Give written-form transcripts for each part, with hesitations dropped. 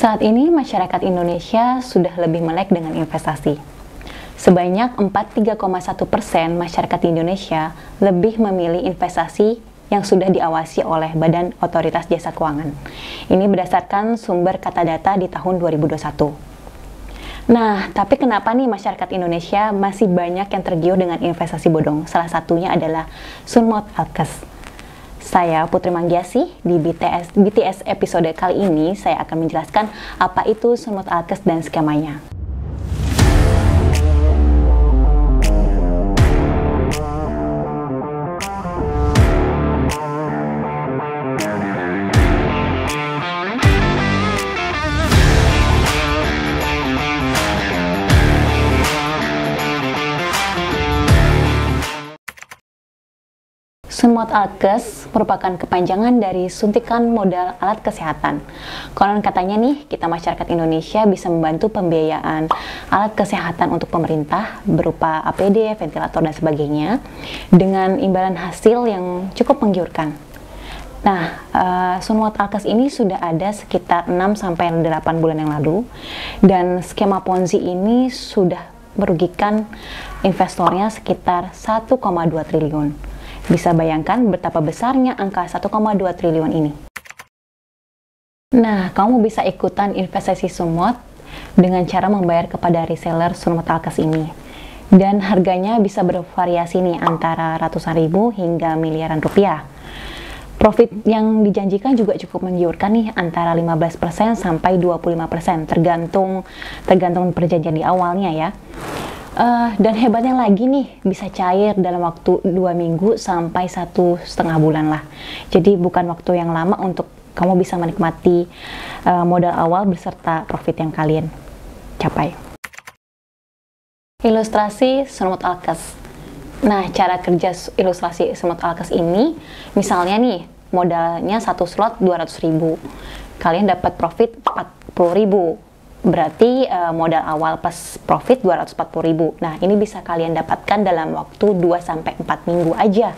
Saat ini masyarakat Indonesia sudah lebih melek dengan investasi. Sebanyak 43,1% masyarakat Indonesia lebih memilih investasi yang sudah diawasi oleh Badan Otoritas Jasa Keuangan. Ini berdasarkan sumber kata data di tahun 2021. Nah, tapi kenapa nih masyarakat Indonesia masih banyak yang tergiur dengan investasi bodong? Salah satunya adalah Sunmot Alkes. Saya Putri Manggiasi. Di BTS episode kali ini saya akan menjelaskan apa itu Sunmot Alkes dan skemanya. Sunmot Alkes merupakan kepanjangan dari suntikan modal alat kesehatan. Konon katanya nih, kita masyarakat Indonesia bisa membantu pembiayaan alat kesehatan untuk pemerintah berupa APD, ventilator, dan sebagainya dengan imbalan hasil yang cukup menggiurkan. Nah, Sunmot Alkes ini sudah ada sekitar 6-8 bulan yang lalu, dan skema Ponzi ini sudah merugikan investornya sekitar 1,2 triliun. Bisa bayangkan betapa besarnya angka 1,2 triliun ini. Nah, kamu bisa ikutan investasi Sunmot dengan cara membayar kepada reseller Sunmot Alkes ini. Dan harganya bisa bervariasi nih antara ratusan ribu hingga miliaran rupiah. Profit yang dijanjikan juga cukup menggiurkan nih, antara 15% sampai 25%, tergantung perjanjian di awalnya ya. Dan hebatnya lagi nih, bisa cair dalam waktu 2 minggu sampai 1,5 bulan lah. Jadi bukan waktu yang lama untuk kamu bisa menikmati modal awal beserta profit yang kalian capai. Ilustrasi Sunmot Alkes. Nah, cara kerja ilustrasi Sunmot Alkes ini, misalnya nih, modalnya 1 slot 200.000. Kalian dapat profit 40.000. Berarti modal awal plus profit 240.000. Nah, ini bisa kalian dapatkan dalam waktu 2-4 minggu aja.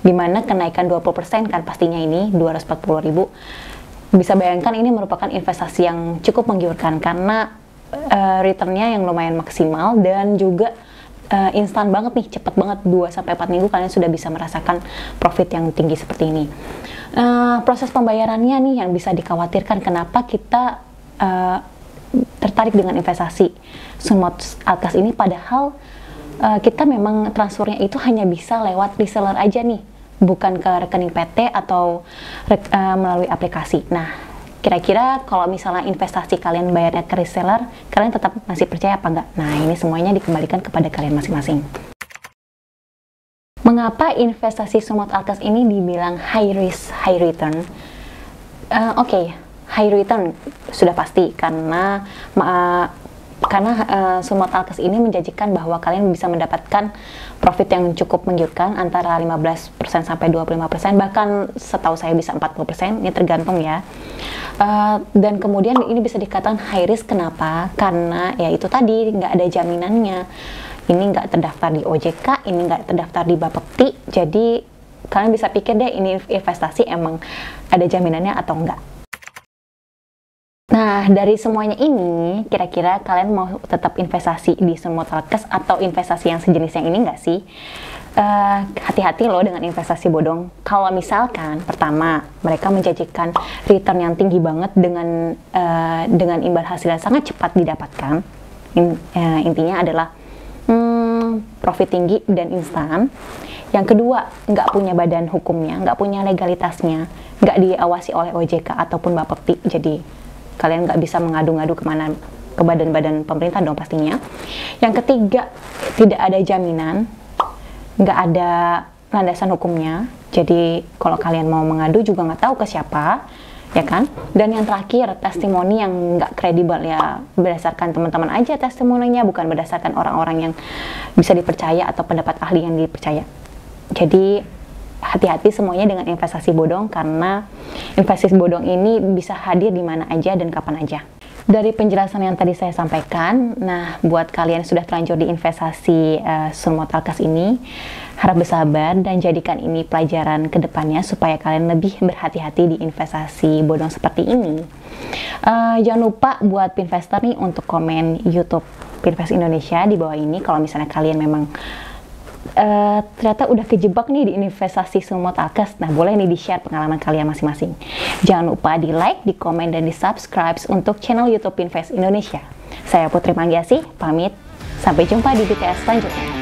Dimana kenaikan 20% kan pastinya ini 240.000. Bisa bayangkan ini merupakan investasi yang cukup menggiurkan karena returnnya yang lumayan maksimal dan juga instan banget nih, cepet banget, 2-4 minggu kalian sudah bisa merasakan profit yang tinggi seperti ini. Proses pembayarannya nih yang bisa dikhawatirkan, kenapa kita tertarik dengan investasi Sunmot Alkes ini, padahal kita memang transfernya itu hanya bisa lewat reseller aja nih, bukan ke rekening PT atau melalui aplikasi. Nah, kira-kira kalau misalnya investasi kalian bayarnya ke reseller, kalian tetap masih percaya apa enggak? Nah, ini semuanya dikembalikan kepada kalian masing-masing. Mengapa investasi Sunmot Alkes ini dibilang high risk, high return? Oke. High return sudah pasti karena Sunmot Alkes ini menjanjikan bahwa kalian bisa mendapatkan profit yang cukup menggiurkan antara 15% sampai 25%, bahkan setahu saya bisa 40%, ini tergantung ya. Dan kemudian ini bisa dikatakan high risk, kenapa? Karena ya itu tadi, nggak ada jaminannya. Ini nggak terdaftar di OJK, ini nggak terdaftar di Bapepti, jadi kalian bisa pikir deh ini investasi emang ada jaminannya atau enggak. Nah, dari semuanya ini, kira-kira kalian mau tetap investasi di Sunmot Alkes atau investasi yang sejenis yang ini nggak sih? Hati-hati loh dengan investasi bodong. Kalau misalkan, pertama, mereka menjanjikan return yang tinggi banget dengan imbal hasil yang sangat cepat didapatkan. Intinya adalah profit tinggi dan instan. Yang kedua, nggak punya badan hukumnya, nggak punya legalitasnya, nggak diawasi oleh OJK ataupun Bapepti, jadi kalian nggak bisa mengadu-ngadu kemana, ke badan-badan pemerintah dong pastinya. Yang ketiga, tidak ada jaminan, nggak ada landasan hukumnya, jadi kalau kalian mau mengadu juga nggak tahu ke siapa, ya kan? Dan yang terakhir, testimoni yang nggak kredibel ya, berdasarkan teman-teman aja testimoninya, bukan berdasarkan orang-orang yang bisa dipercaya atau pendapat ahli yang dipercaya. Jadi hati-hati semuanya dengan investasi bodong, karena investasi bodong ini bisa hadir di mana aja dan kapan aja. Dari penjelasan yang tadi saya sampaikan, nah buat kalian yang sudah terlanjur di investasi Sunmot Alkes ini, Harap bersabar dan jadikan ini pelajaran ke depannya supaya kalian lebih berhati-hati di investasi bodong seperti ini. Jangan lupa buat Pinvestor nih untuk komen YouTube Pinvest Indonesia di bawah ini kalau misalnya kalian memang ternyata udah kejebak nih di investasi Sumot Alkes. Nah, boleh nih di-share pengalaman kalian masing-masing. Jangan lupa di-like, di-komen, dan di-subscribe untuk channel YouTube Pinvest Indonesia. Saya Putri Manggiasih, pamit. Sampai jumpa di BTS selanjutnya.